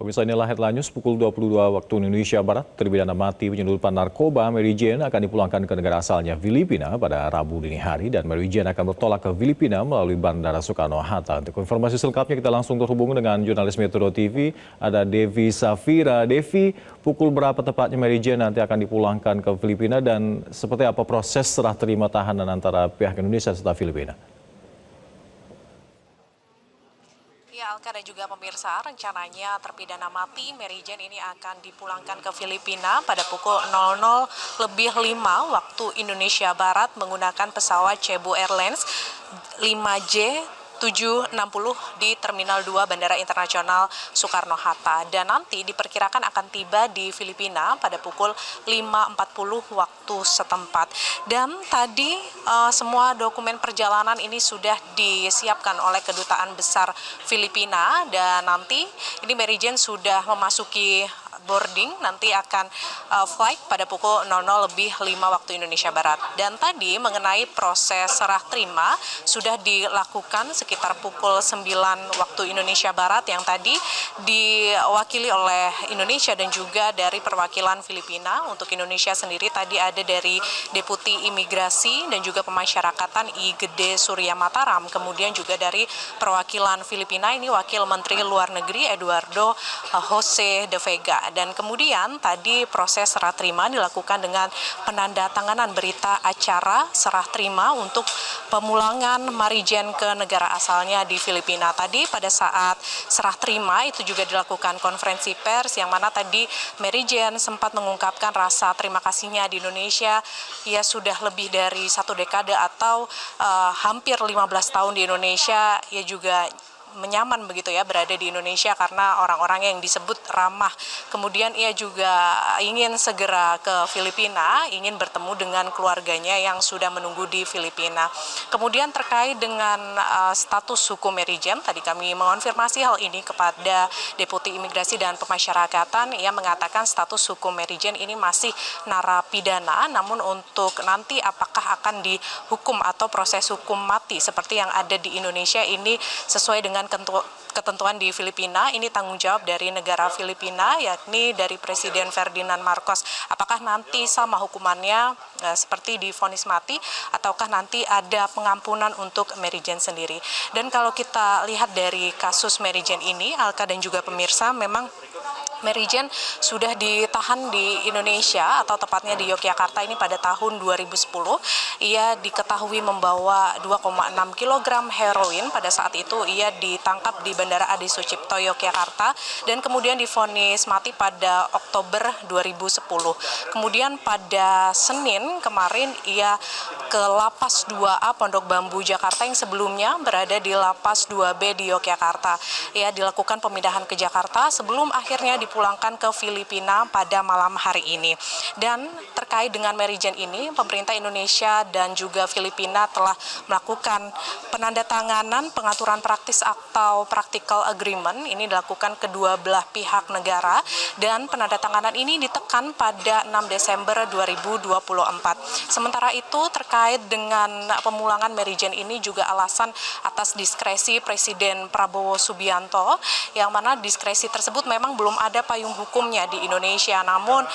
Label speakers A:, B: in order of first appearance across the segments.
A: Pemirsa, inilah headline news pukul 22 waktu Indonesia Barat. Terpidana mati penyelundupan narkoba Mary Jane akan dipulangkan ke negara asalnya Filipina pada Rabu dini hari dan Mary Jane akan bertolak ke Filipina melalui Bandara Soekarno-Hatta. Untuk informasi selengkapnya kita langsung terhubung dengan jurnalis Metro TV, ada Devi Safira. Devi, pukul berapa tepatnya Mary Jane nanti akan dipulangkan ke Filipina dan seperti apa proses serah terima tahanan antara pihak Indonesia serta Filipina?
B: Ya, Alka dan juga pemirsa, rencananya terpidana mati Mary Jane ini akan dipulangkan ke Filipina pada pukul 00:05 waktu Indonesia Barat menggunakan pesawat Cebu Airlines 5J 760 di Terminal 2 Bandara Internasional Soekarno-Hatta, dan nanti diperkirakan akan tiba di Filipina pada pukul 5.40 waktu setempat. Dan tadi semua dokumen perjalanan ini sudah disiapkan oleh Kedutaan Besar Filipina, dan nanti ini Mary Jane sudah memasuki boarding, nanti akan flight pada pukul 00:05 waktu Indonesia Barat. Dan tadi mengenai proses serah terima sudah dilakukan sekitar pukul 9 waktu Indonesia Barat, yang tadi diwakili oleh Indonesia dan juga dari perwakilan Filipina. Untuk Indonesia sendiri tadi ada dari Deputi Imigrasi dan juga Pemasyarakatan I Gede Surya Mataram, kemudian juga dari perwakilan Filipina ini Wakil Menteri Luar Negeri Eduardo Jose de Vega. Dan kemudian tadi proses serah terima dilakukan dengan penandatanganan berita acara serah terima untuk pemulangan Mary Jane ke negara asalnya di Filipina. Tadi pada saat serah terima itu juga dilakukan konferensi pers, yang mana tadi Mary Jane sempat mengungkapkan rasa terima kasihnya di Indonesia. Ia sudah lebih dari 1 dekade atau hampir 15 tahun di Indonesia. Ia juga menyaman begitu ya berada di Indonesia karena orang-orang yang disebut ramah. Kemudian ia juga ingin segera ke Filipina, ingin bertemu dengan keluarganya yang sudah menunggu di Filipina. Kemudian terkait dengan status hukum Mary Jane, tadi kami mengonfirmasi hal ini kepada Deputi Imigrasi dan Pemasyarakatan. Ia mengatakan status hukum Mary Jane ini masih narapidana, namun untuk nanti apakah akan dihukum atau proses hukum mati seperti yang ada di Indonesia ini sesuai dengan ketentuan di Filipina, ini tanggung jawab dari negara Filipina, yakni dari Presiden Ferdinand Marcos. Apakah nanti sama hukumannya seperti divonis mati, ataukah nanti ada pengampunan untuk Mary Jane sendiri. Dan kalau kita lihat dari kasus Mary Jane ini, Alka dan juga pemirsa, memang Mary Jane sudah ditahan di Indonesia atau tepatnya di Yogyakarta ini pada tahun 2010. Ia diketahui membawa 2,6 kg heroin. Pada saat itu ia ditangkap di Bandara Adi Sucipto Yogyakarta dan kemudian divonis mati pada Oktober 2010. Kemudian pada Senin kemarin ia ke Lapas 2A Pondok Bambu Jakarta yang sebelumnya berada di Lapas 2B di Yogyakarta. Ia dilakukan pemindahan ke Jakarta sebelum akhirnya dipulangkan ke Filipina pada malam hari ini. Dan terkait dengan Mary Jane ini, pemerintah Indonesia dan juga Filipina telah melakukan penandatanganan pengaturan praktis atau practical agreement. Ini dilakukan kedua belah pihak negara, dan penandatanganan ini ditekan pada 6 Desember 2024. Sementara itu terkait dengan pemulangan Mary Jane ini juga alasan atas diskresi Presiden Prabowo Subianto, yang mana diskresi tersebut memang belum ada payung hukumnya di Indonesia, namun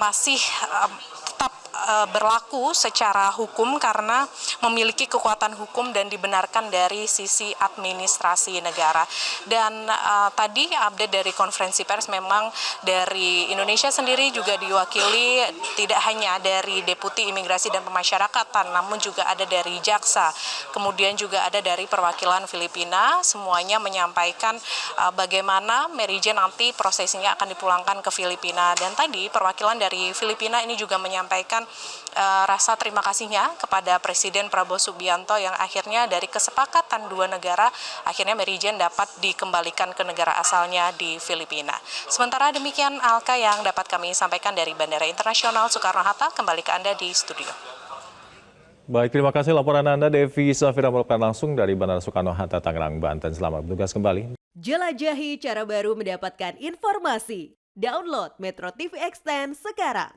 B: masih tetap berlaku secara hukum karena memiliki kekuatan hukum dan dibenarkan dari sisi administrasi negara. Dan tadi update dari konferensi pers, memang dari Indonesia sendiri juga diwakili tidak hanya dari Deputi Imigrasi dan Pemasyarakatan, namun juga ada dari Jaksa, kemudian juga ada dari perwakilan Filipina. Semuanya menyampaikan bagaimana Mary Jane nanti prosesnya akan dipulangkan ke Filipina. Dan tadi perwakilan dari Filipina ini juga menyampaikan rasa terima kasihnya kepada Presiden Prabowo Subianto yang akhirnya dari kesepakatan dua negara, akhirnya Mary Jane dapat dikembalikan ke negara asalnya di Filipina. Sementara demikian, Alka, yang dapat kami sampaikan dari Bandara Internasional Soekarno-Hatta. Kembali ke Anda di studio.
A: Baik, terima kasih laporan Anda, Devi Safira, melaporkan langsung dari Bandara Soekarno-Hatta, Tangerang, Banten. Selamat bertugas kembali.
C: Jelajahi cara baru mendapatkan informasi. Download Metro TV Extend sekarang.